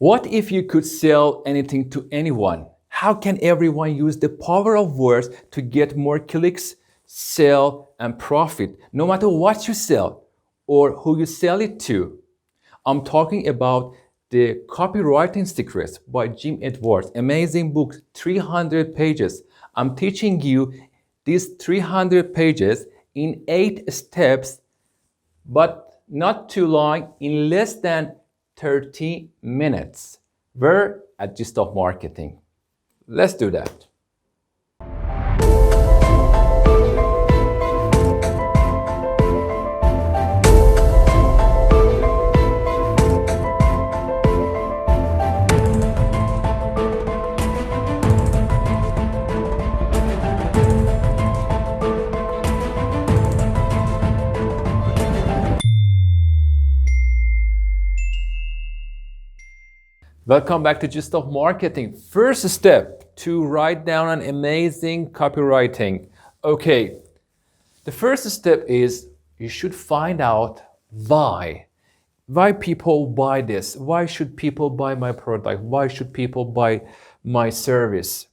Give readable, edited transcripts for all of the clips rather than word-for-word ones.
What if you could sell anything to anyone? How can everyone use the power of words to get more clicks, sell, and profit, no matter what you sell or who you sell it to? I'm talking about the Copywriting Secrets by Jim Edwards. Amazing book, 300 pages. I'm teaching you these 300 pages in 8 steps, but not too long, in less than 30 minutes. We're at Gist of Marketing. Let's do that. Welcome back to Gist of Marketing. First step, to write down an amazing copywriting. Okay, the first step is you should find out why. Why people buy this? Why should people buy my product? Why should people buy my service?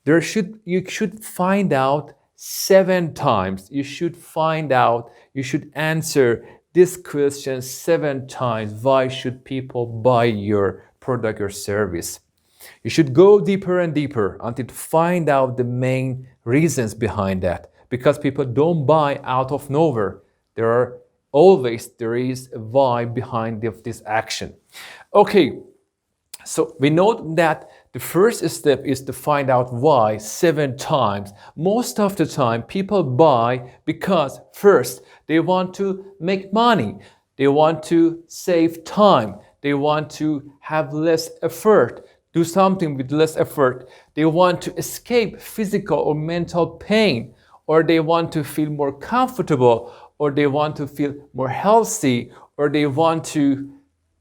You should find out 7 times. You should answer this question 7 times. Why should people buy your product or service? You should go deeper and deeper until you find out the main reasons behind that, because people don't buy out of nowhere. There is a why behind this action. Okay, so we know that the first step is to find out why 7 times. Most of the time people buy because first they want to make money, they want to save time, they want to have less effort, do something with less effort. They want to escape physical or mental pain, or they want to feel more comfortable, or they want to feel more healthy, or they want to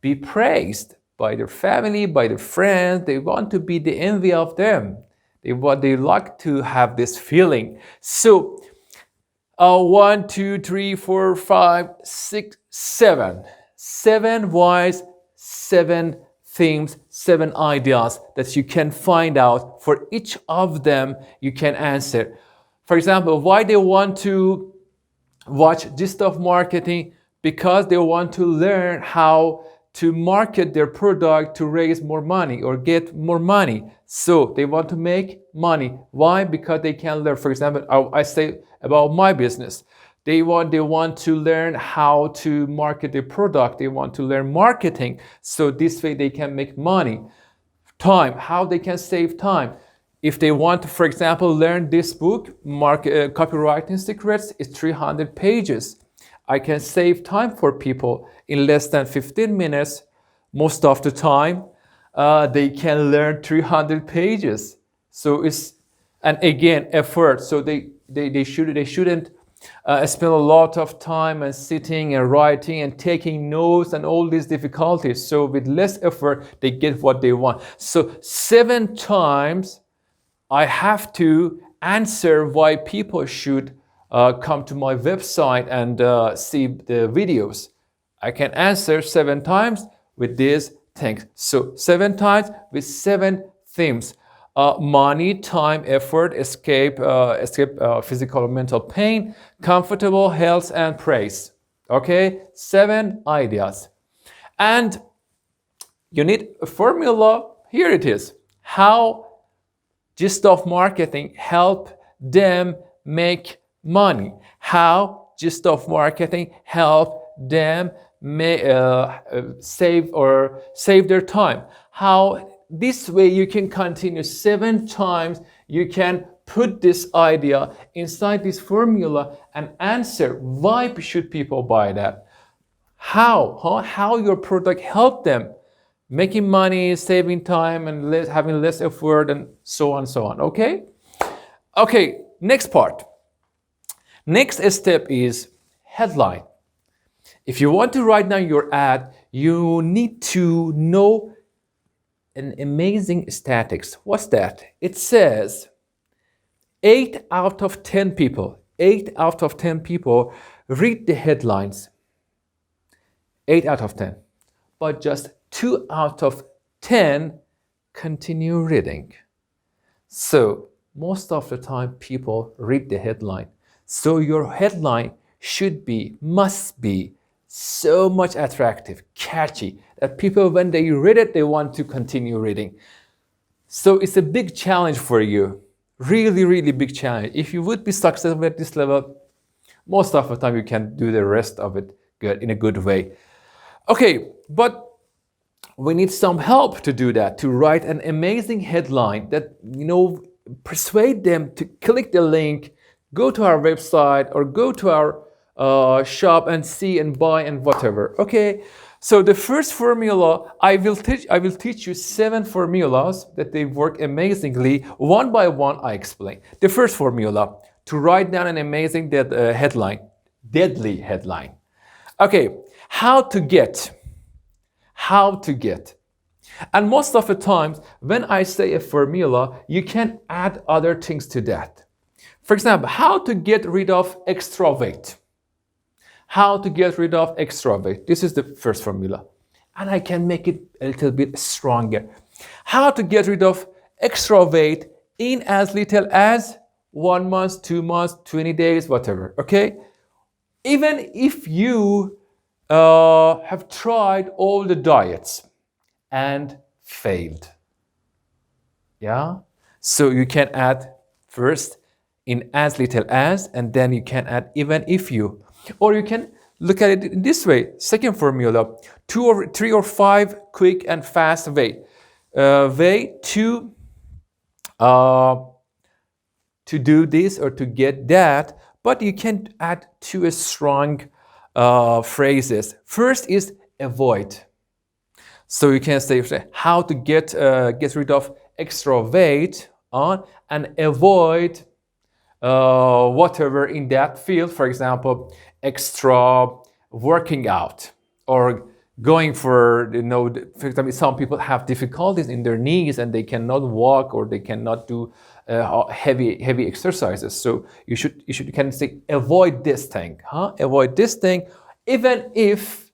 be praised by their family, by their friends. They want to be the envy of them. They like to have this feeling. So 1, 2, 3, 4, 5, 6, 7. 7 whys, 7 themes, 7 ideas that you can find out. For each of them, you can answer. For example, why they want to watch Gist of Marketing? Because they want to learn how to market their product to raise more money or get more money. So they want to make money. Why? Because they can learn. For example, I say about my business. They want to learn how to market their product. They want to learn marketing. So this way they can make money. Time, how they can save time. If they want to, for example, learn this book, Copywriting Secrets, is 300 pages. I can save time for people in less than 15 minutes. Most of the time, they can learn 300 pages. So it's, and again, effort. So they shouldn't spend a lot of time and sitting and writing and taking notes and all these difficulties. So with less effort, they get what they want. So 7 times I have to answer why people should come to my website and see the videos. I can answer 7 times with these things. So 7 times with 7 themes. Money, time, effort, escape physical or mental pain, comfortable, health, and praise. Okay, 7 ideas. And you need a formula. Here it is. How Gist of Marketing help them make money. How Gist of Marketing help them save their time. How this way you can continue 7 times. You can put this idea inside this formula and answer why should people buy that. How your product help them making money, saving time, and having less effort, and so on and so on. Okay, next part. Next step is headline. If you want to write down your ad, you need to know an amazing statistics. What's that? It says 8 out of 10 people read the headlines. 8 out of 10. But just 2 out of 10, continue reading. So most of the time people read the headline. So your headline must be so much attractive, catchy, that people, when they read it, they want to continue reading. So it's a big challenge for you. Really, really big challenge. If you would be successful at this level, most of the time you can do the rest of it good in a good way. Okay, but we need some help to do that, to write an amazing headline that, persuade them to click the link, go to our website or go to our shop and see and buy and whatever. Okay, so the first formula, I will teach you 7 formulas that they work amazingly. One by one, I explain. The first formula, to write down an amazing headline, deadly headline. Okay, how to get. And most of the times, when I say a formula, you can add other things to that. For example, how to get rid of extra weight. How to get rid of extra weight. This is the first formula. And I can make it a little bit stronger. How to get rid of extra weight in as little as 1 month, 2 months, 20 days, whatever, okay? Even if you have tried all the diets and failed. Yeah? So you can add first in as little as, and then you can add even if you. Or you can look at it in this way. Second formula, 2 or 3 or 5 quick and fast way to do this or to get that, but you can add 2 strong phrases. First is avoid. So you can say how to get rid of extra weight and avoid whatever in that field. For example, extra working out or going for example, some people have difficulties in their knees and they cannot walk or they cannot do heavy exercises. So you can say avoid this thing, avoid this thing, even if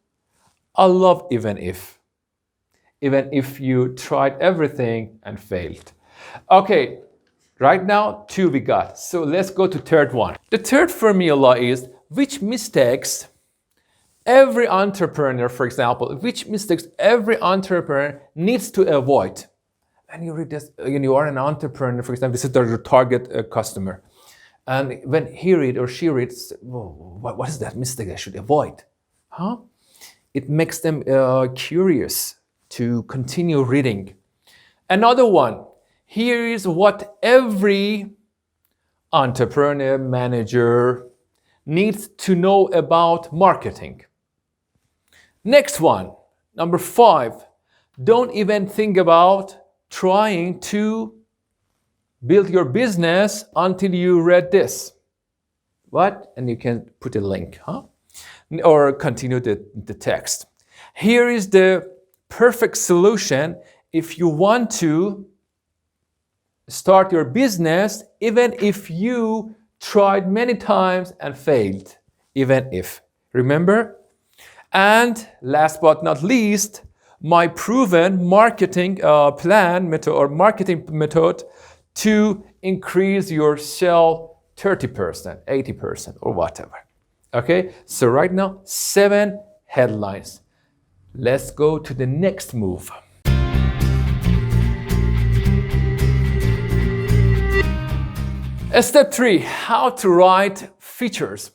you tried everything and failed. Okay, right now 2 we got. So let's go to third one. The third formula is which mistakes every entrepreneur, for example, needs to avoid. And you read this, you are an entrepreneur, for example, this is your target customer. And when he reads or she reads, what is that mistake I should avoid? It makes them curious to continue reading. Another one, here is what every entrepreneur, manager needs to know about marketing. Next one, number 5, don't even think about trying to build your business until you read this. What? And you can put a link, or continue the text. Here is the perfect solution if you want to start your business, even if you tried many times and failed, even if. Remember? And last but not least, my proven marketing plan method or marketing method to increase your sale 30%, 80%, or whatever. Okay, so right now, 7 headlines. Let's go to the next move. Step 3, how to write features.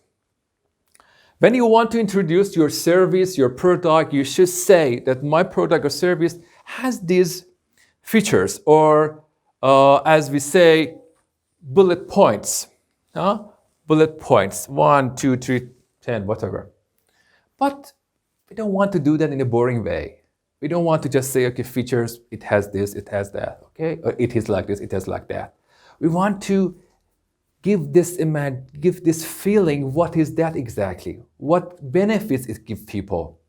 When you want to introduce your service, your product, you should say that my product or service has these features, or as we say, bullet points. Bullet points, 1, 2, 3, 10, whatever. But we don't want to do that in a boring way. We don't want to just say, okay, features, it has this, it has that, okay? Or it is like this, it has like that. We want to give this feeling, what is that exactly? What benefits it gives people?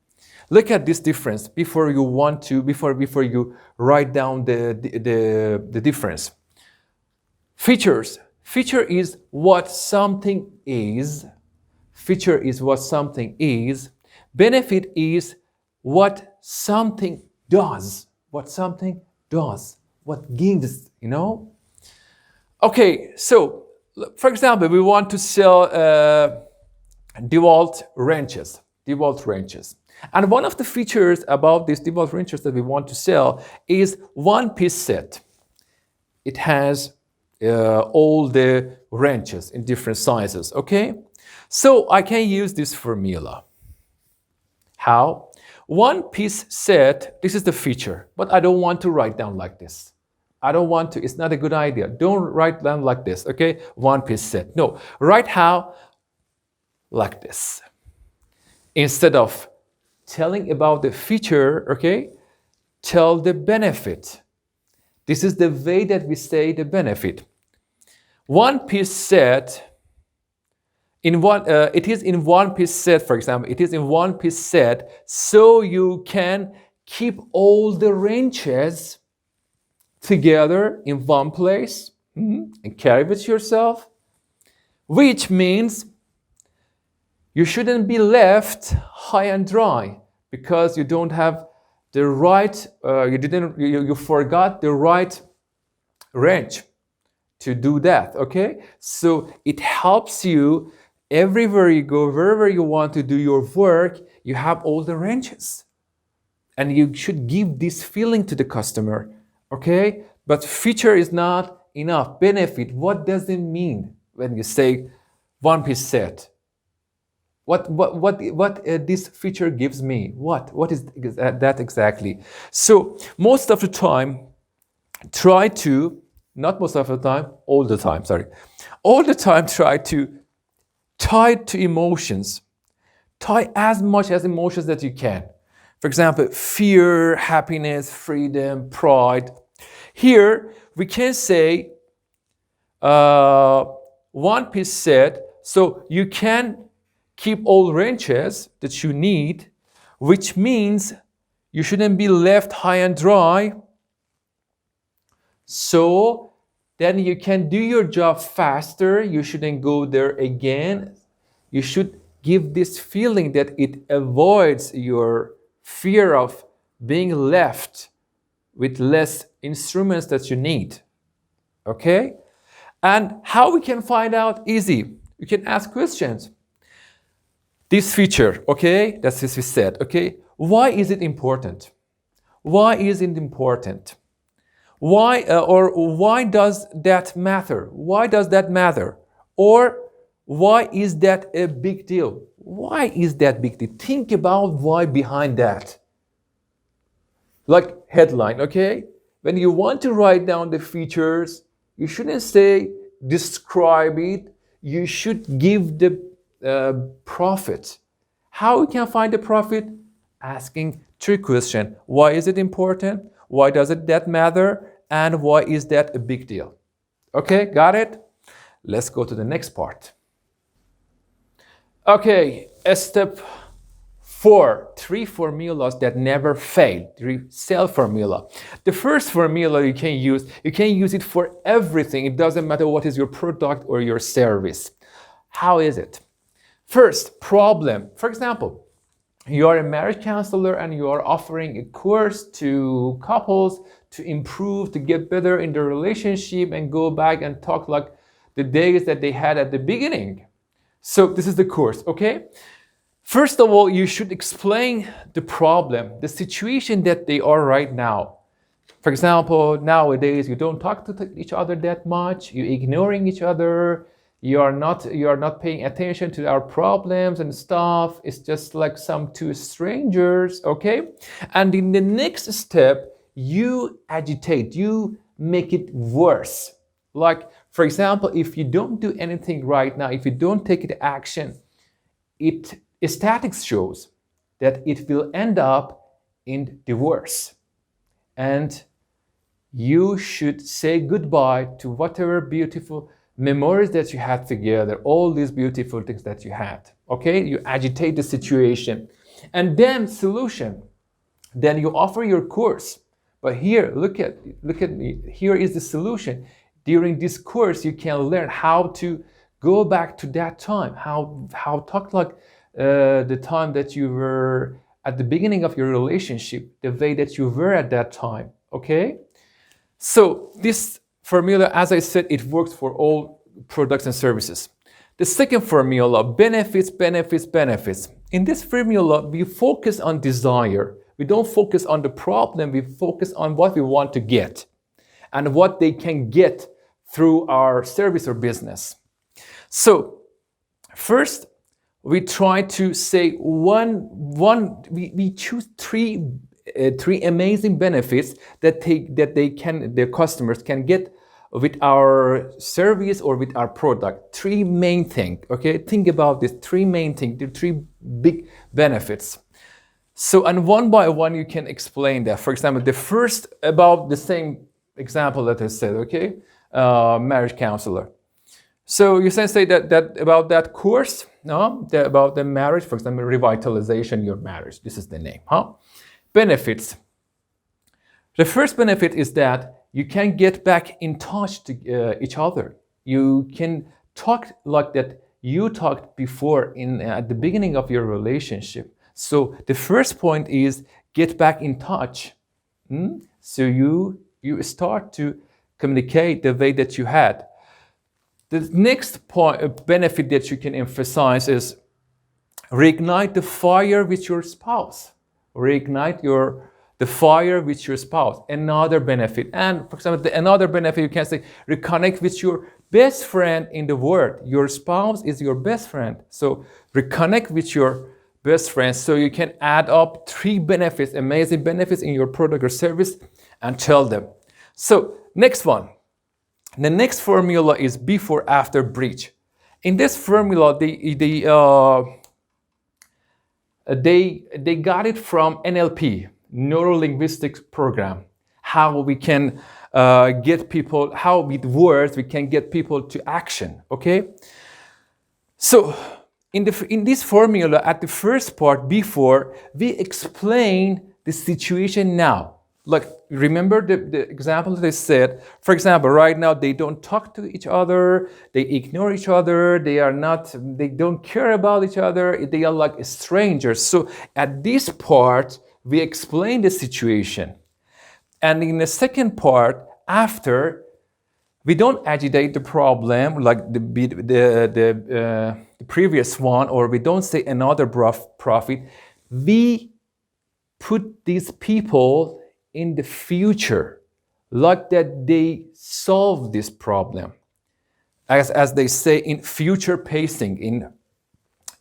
Look at this difference before you write down the difference. Features. Feature is what something is. Feature is what something is. Benefit is what something does. what something does, what gives, Okay, so for example, we want to sell DeWalt wrenches. And one of the features about these DeWalt wrenches that we want to sell is one-piece set. It has all the wrenches in different sizes, okay? So I can use this formula. How? One-piece set, this is the feature, but I don't want to write down like this. It's not a good idea. Don't write down like this, okay? One-piece set. No, write how? Like this. Instead of telling about the feature, okay, tell the benefit. This is the way that we say the benefit. One-piece set, it is in one-piece set, for example, it is in one-piece set, so you can keep all the wrenches together in one place and carry it yourself, which means you shouldn't be left high and dry because you don't have the right, you forgot the right wrench to do that, okay? So it helps you everywhere you go, wherever you want to do your work, you have all the wrenches. And you should give this feeling to the customer, okay? But feature is not enough. Benefit, what does it mean when you say one-piece set? What this feature gives me? What is that exactly? So most of the time, all the time try to tie it to emotions. Tie as much as emotions that you can. For example, fear, happiness, freedom, pride. Here we can say one-piece set, so you can keep all wrenches that you need, which means you shouldn't be left high and dry. So then you can do your job faster. You shouldn't go there again. You should give this feeling that it avoids your fear of being left with less instruments that you need. Okay? And how we can find out? Easy. You can ask questions. This feature, okay, that's what we said, okay? Why is it important? Why is it important? Why does that matter? Why does that matter? Or why is that a big deal? Why is that big deal? Think about why behind that. Like headline, okay? When you want to write down the features, you shouldn't say describe it. You should give the profit. How we can find the profit? Asking three questions. Why is it important? Why does that matter? And why is that a big deal? Okay, got it? Let's go to the next part. Okay, step 4, 3 formulas that never fail. 3 sales formula. The first formula you can use it for everything. It doesn't matter what is your product or your service. How is it? First, problem. For example, you are a marriage counselor and you are offering a course to couples to improve, to get better in their relationship and go back and talk like the days that they had at the beginning. So this is the course, okay? First of all, you should explain the problem, the situation that they are right now. For example, nowadays you don't talk to each other that much, you're ignoring each other, you are not paying attention to our problems and stuff. It's just like some two strangers, okay? And in the next step, you agitate, you make it worse. Like, for example, if you don't do anything right now, if you don't take the action, statistics shows that it will end up in divorce. And you should say goodbye to whatever beautiful memories that you had together, all these beautiful things that you had, okay? You agitate the situation. And then solution. Then you offer your course. But here, look at me. Here is the solution. During this course, you can learn how to go back to that time, how talk like the time that you were at the beginning of your relationship the way that you were at that time, okay? So this formula, as I said, it works for all products and services. The second formula, benefits, benefits, benefits. In this formula, we focus on desire. We don't focus on the problem, we focus on what we want to get and what they can get through our service or business. So first, we try to say we choose three amazing benefits that their customers can get with our service or with our product. Three main things, okay? Think about this, three main things, the three big benefits. So, and one by one you can explain that. For example, the first, about the same example that I said, okay? Marriage counselor. So you can say that about that course, no? About the marriage, for example, revitalization your marriage. This is the name, huh? Benefits. The first benefit is that you can get back in touch to each other. You can talk like that you talked before at the beginning of your relationship. So the first point is get back in touch. So you start to communicate the way that you had. The next point, benefit that you can emphasize is reignite the fire with your spouse. Reignite the fire with your spouse. Another benefit. And for example, another benefit you can say, reconnect with your best friend in the world. Your spouse is your best friend. So reconnect with your best friend. So you can add up three benefits, amazing benefits in your product or service and tell them. So next one. The next formula is before after breach. In this formula, they got it from NLP, neuro-linguistics program. How we can get people, how with words we can get people to action. Okay. So in this formula, at the first part, before, we explain the situation now. Like, remember the example that I said? For example, right now, they don't talk to each other, they ignore each other, they don't care about each other, they are like strangers. So at this part, we explain the situation. And in the second part, after, we don't agitate the problem like the previous one, or we don't say another profit. We put these people in the future, like that they solve this problem. As they say in future pacing, in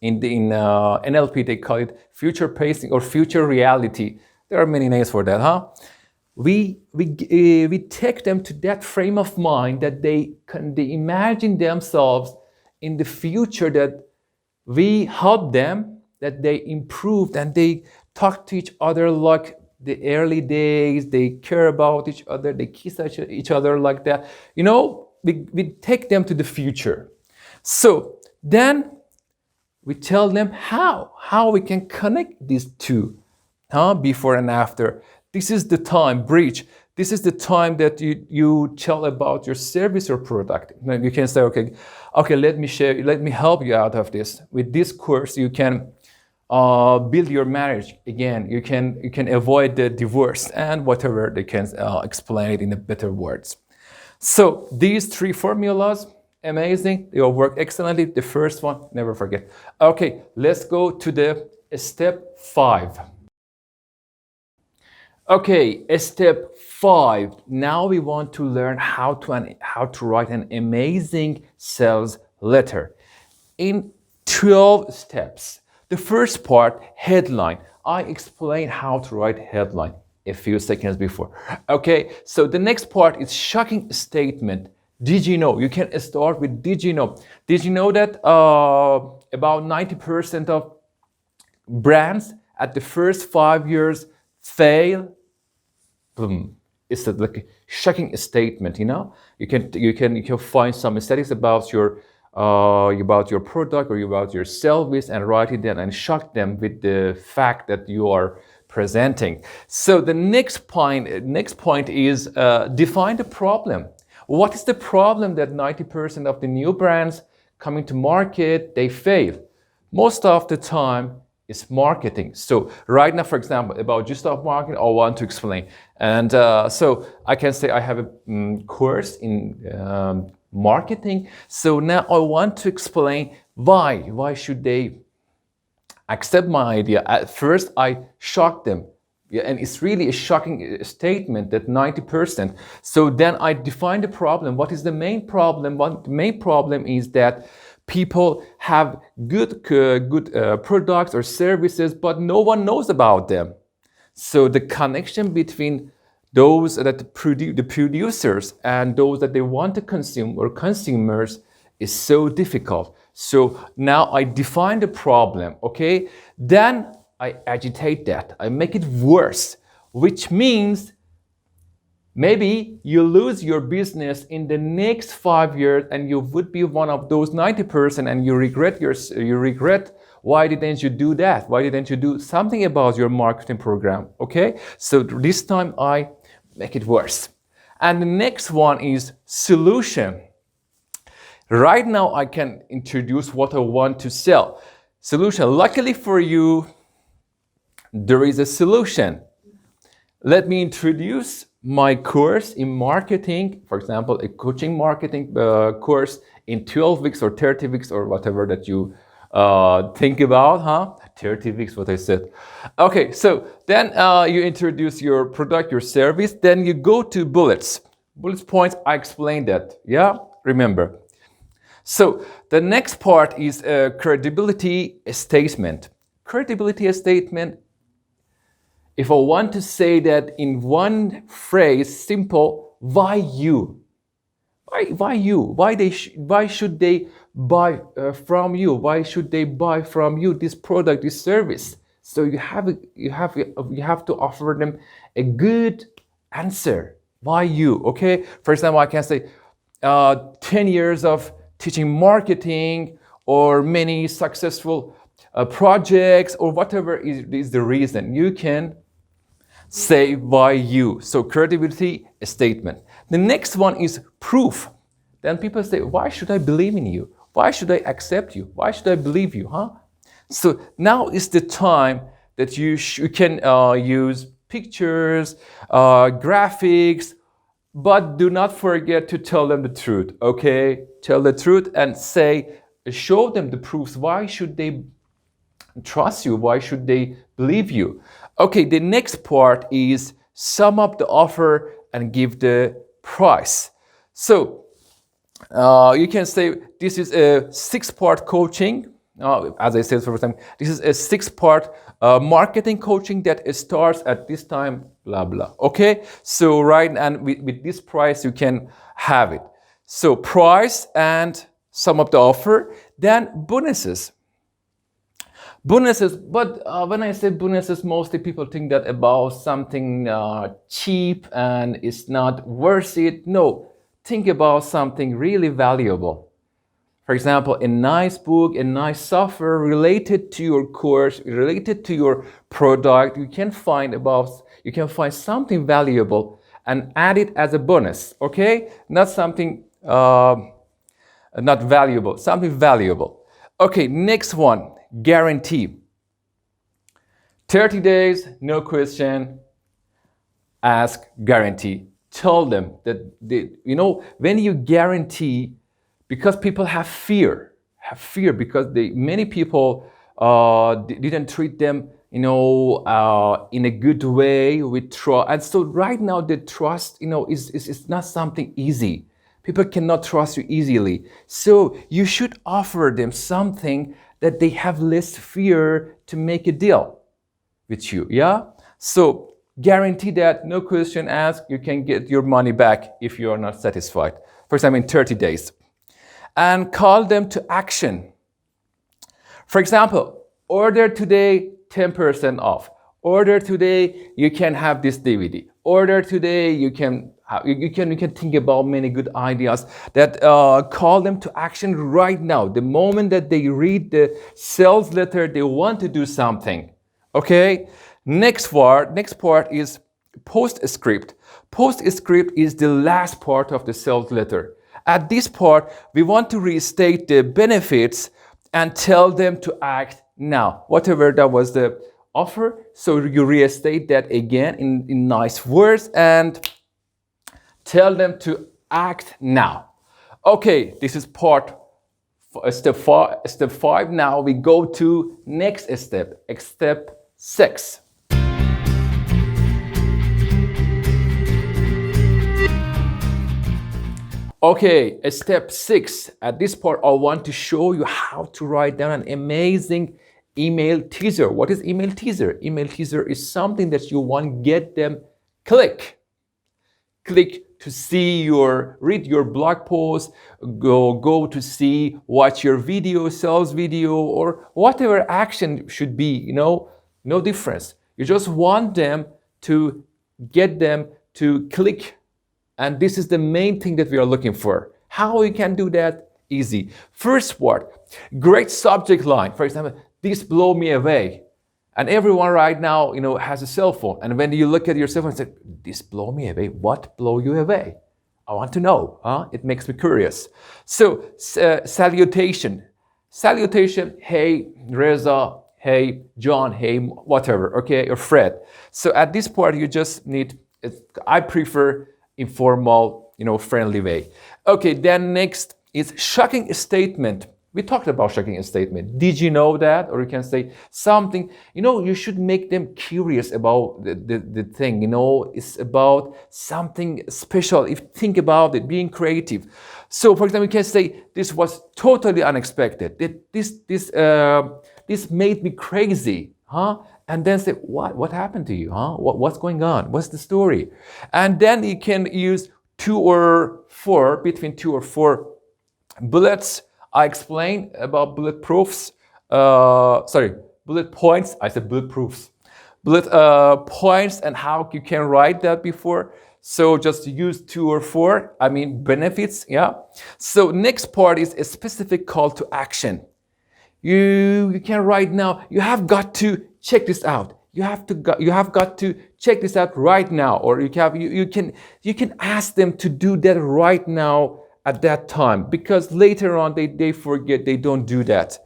NLP they call it future pacing or future reality. There are many names for that, huh? We take them to that frame of mind that they imagine themselves in the future, that we help them, that they improved and they talk to each other like the early days, they care about each other, they kiss each other like that. You know, we take them to the future. So then we tell them how we can connect these two, before and after. This is the time, breach. This is the time that you tell about your service or product. Now you can say, okay, let me help you out of this. With this course, you can build your marriage again. You can avoid the divorce and whatever. They can explain it in better words. So these three formulas, amazing. They all work excellently. The first one, never forget. Okay, let's go to the step 5. Okay, step 5. Now we want to learn how to write an amazing sales letter in 12 steps. The first part, headline. I explained how to write headline a few seconds before. Okay, so the next part is shocking statement. Did you know? You can start with did you know? Did you know that about 90% of brands at the first 5 years fail? Boom. It's like a shocking statement, you know? You can find some statistics about your product or about your service and write it down and shock them with the fact that you are presenting. So the next point is define the problem. What is the problem that 90% of the new brands coming to market, they fail? Most of the time, is marketing. So right now, for example, about just stop marketing, I want to explain. And so I can say I have a course in marketing. So now I want to explain why. Why should they accept my idea? At first, I shocked them. Yeah, and it's really a shocking statement that 90%. So then I define the problem. What is the main problem? The main problem is that people have good products or services, but no one knows about them. So the connection between those that the producers and those that they want to consume or consumers is so difficult. So now I define the problem, okay? Then I agitate that. I make it worse, which means maybe you lose your business in the next 5 years and you would be one of those 90% and you regret why didn't you do that? Why didn't you do something about your marketing program? Okay? So this time I make it worse. And the next one is solution. Right now I can introduce what I want to sell. Solution. Luckily for you, there is a solution. Let me introduce my course in marketing, for example, a coaching marketing course in 12 weeks or 30 weeks or whatever that you think about, huh? 30 weeks, what I said. Okay, so then you introduce your product, your service, then you go to bullets. Bullet points, I explained that, yeah? Remember. So the next part is a credibility statement. Credibility statement, if I want to say that in one phrase, simple, why you? Why you? Why should they buy from you? Why should they buy from you this product, this service? So you have to offer them a good answer. Why you? Okay. For example, I can say 10 years of teaching marketing or many successful projects or whatever is the reason. You can say why you. So credibility statement. The next one is proof. Then people say, why should I believe in you? Why should I accept you? Why should I believe you? Huh? So now is the time that you can use pictures, graphics, but do not forget to tell them the truth, okay? Tell the truth and show them the proofs. Why should they trust you? Why should they believe you? Okay, the next part is sum up the offer and give the price. So you can say this is a 6-part coaching. As I said for the time, this is a 6-part marketing coaching that starts at this time, blah, blah. Okay, so right, and with this price, you can have it. So price and sum up the offer, then bonuses. Bonuses, but when I say bonuses, mostly people think that about something cheap and it's not worth it. No, think about something really valuable. For example, a nice book, a nice software related to your course, related to your product. You can find something valuable and add it as a bonus. Okay, not something not valuable, something valuable. Okay, next one. Guarantee. 30 days, no question, ask, guarantee. Tell them that, when you guarantee, because people have fear because many people didn't treat them, in a good way with trust. And so right now the trust, is not something easy. People cannot trust you easily. So you should offer them something that they have less fear to make a deal with you, yeah? So guarantee that, no question asked, you can get your money back if you are not satisfied. For example, in 30 days. And call them to action. For example, order today, 10% off. Order today, you can have this DVD. Order today, you can think about many good ideas that call them to action right now. The moment that they read the sales letter, they want to do something. Okay? Next part is postscript. Postscript is the last part of the sales letter. At this part, we want to restate the benefits and tell them to act now. Whatever that was the offer, so you restate that again in nice words and tell them to act now. Okay, this is step five. Now we go to next step, step 6. Okay, step 6. At this part, I want to show you how to write down an amazing email teaser. What is email teaser? Email teaser is something that you want to get them click to see read your blog post, go to see, watch your video, sales video, or whatever action should be, no difference. You just want them to get them to click. And this is the main thing that we are looking for. How you can do that? Easy. First part, great subject line. For example, this blow me away. And everyone right now, has a cell phone. And when you look at your cell phone and say, this blow me away, what blow you away? I want to know. It makes me curious. So, salutation. Salutation, hey, Reza, hey, John, hey, whatever, okay, or Fred. So at this part, you just need, I prefer informal, friendly way. Okay, then next is shocking statement. We talked about shocking statement. Did you know that? Or you can say something, you should make them curious about the thing, it's about something special. If you think about it, being creative. So for example, you can say, this was totally unexpected. This made me crazy, And then say, what happened to you, What's going on? What's the story? And then you can use between 2 or 4 bullets. I explained about bullet points. I said bullet proofs. Bullet points and how you can write that before. So just use 2 or 4. Benefits, yeah. So next part is a specific call to action. You can write now, you have got to check this out. You have got to check this out right now. Or you can ask them to do that right now at that time, because later on they forget, they don't do that.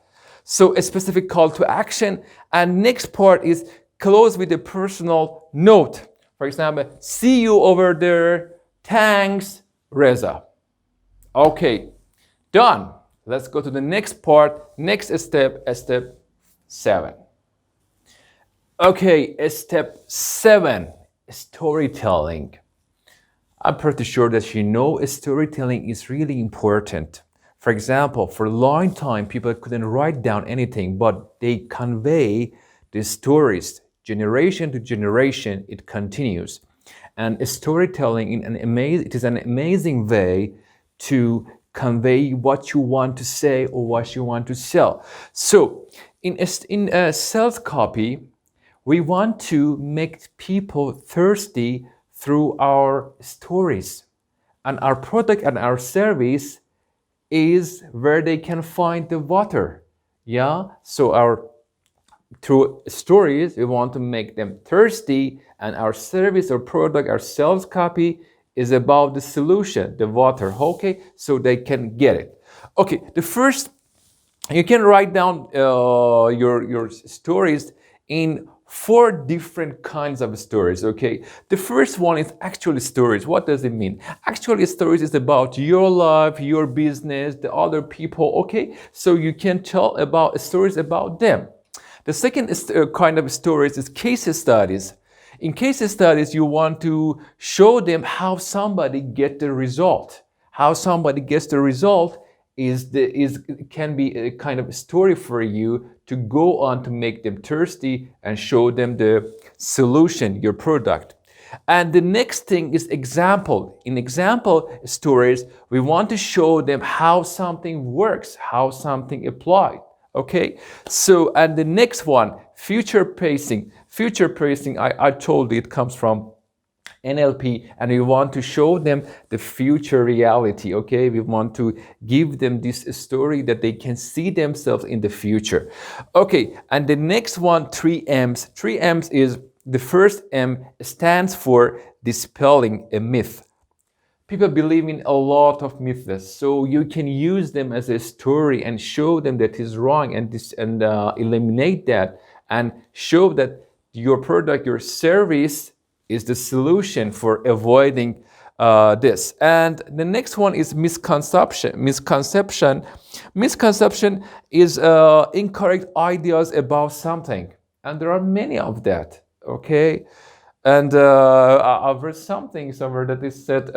So a specific call to action. And next part is close with a personal note. For example, see you over there. Thanks, Reza. Okay, done. Let's go to the next part, next step 7. Okay, step 7, storytelling. I'm pretty sure that storytelling is really important. For example, for a long time, people couldn't write down anything, but they convey the stories. Generation to generation, it continues. And storytelling, it is an amazing way to convey what you want to say or what you want to sell. So in sales copy, we want to make people thirsty through our stories. And our product and our service is where they can find the water. Yeah? So through stories, we want to make them thirsty, and our service or product, our sales copy is about the solution, the water, okay? So they can get it. Okay, you can write down your stories in 4 different kinds of stories, okay? The first one is actual stories. What does it mean? Actual stories is about your life, your business, the other people, okay? So you can tell about stories about them. The second kind of stories is case studies. In case studies, you want to show them how somebody gets the result. How somebody gets the result can be a kind of story for you to go on to make them thirsty and show them the solution, your product. And the next thing is example. In example stories, we want to show them how something works, how something applies. Okay, so and the next one, future pacing. Future pacing, I told you it comes from NLP, and we want to show them the future reality. Okay, we want to give them this story that they can see themselves in the future. Okay, and the next one, 3 M's. 3 M's is the first M stands for dispelling a myth. People believe in a lot of myths, so you can use them as a story and show them that is wrong, and eliminate that, and show that your product, your service is the solution for avoiding this. And the next one is misconception. Misconception is incorrect ideas about something, and there are many of that. Okay. And I've read something somewhere that is said,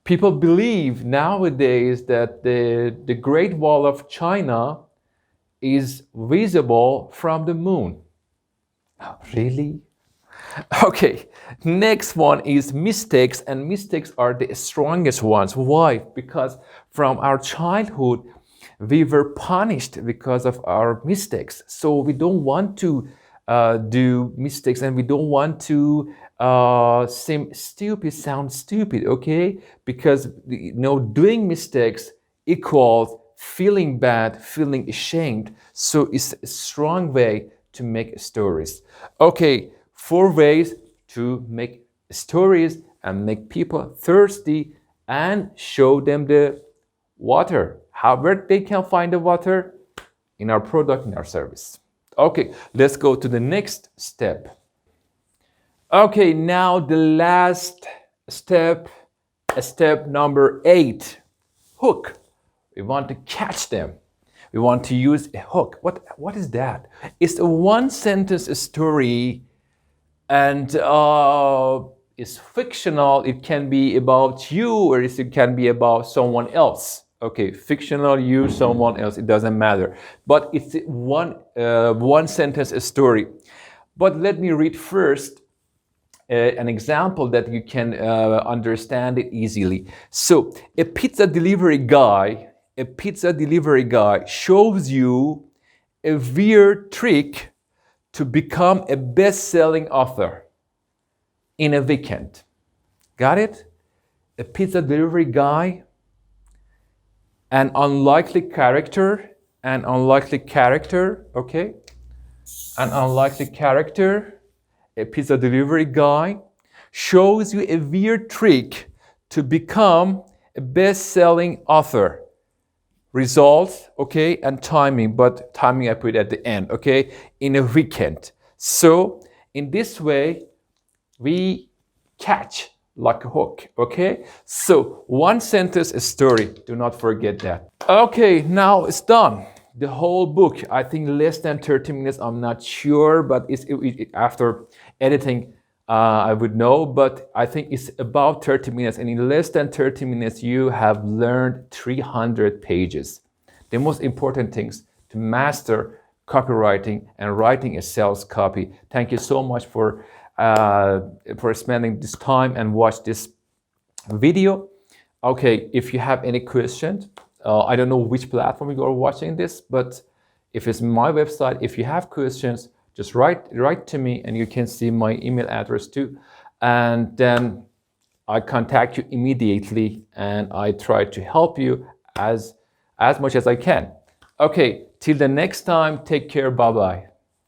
people believe nowadays that the Great Wall of China is visible from the moon. Oh, really? Okay, next one is mistakes, and mistakes are the strongest ones. Why? Because from our childhood, we were punished because of our mistakes. So we don't want to do mistakes, and we don't want to sound stupid, okay? Because doing mistakes equals feeling bad, feeling ashamed. So it's a strong way to make stories. Okay, 4 ways to make stories and make people thirsty and show them the water. However they can find the water in our product, in our service. Okay, let's go to the next step. Okay, now the last step, step number 8, hook. We want to catch them. We want to use a hook. What is that? It's a one-sentence story, and it's fictional. It can be about you, or it can be about someone else. Okay, fictional, you, someone else, it doesn't matter. But it's one sentence story. But let me read first an example that you can understand it easily. So a pizza delivery guy shows you a weird trick to become a best-selling author in a weekend. Got it? A pizza delivery guy, an unlikely character, okay? An unlikely character, a pizza delivery guy, shows you a weird trick to become a best-selling author. Results, okay, and timing, but timing I put at the end, okay, in a weekend. So in this way, we catch like a hook, okay? So one sentence story, do not forget that. Okay, now it's done. The whole book, I think less than 30 minutes, I'm not sure, but after editing, I would know, but I think it's about 30 minutes, and in less than 30 minutes, you have learned 300 pages. The most important things to master copywriting and writing a sales copy. Thank you so much for spending this time and watch this video. Okay, if you have any questions, I don't know which platform you are watching this, but if it's my website, if you have questions, just write to me, and you can see my email address too. And then I contact you immediately, and I try to help you as much as I can. Okay, till the next time, take care, bye-bye.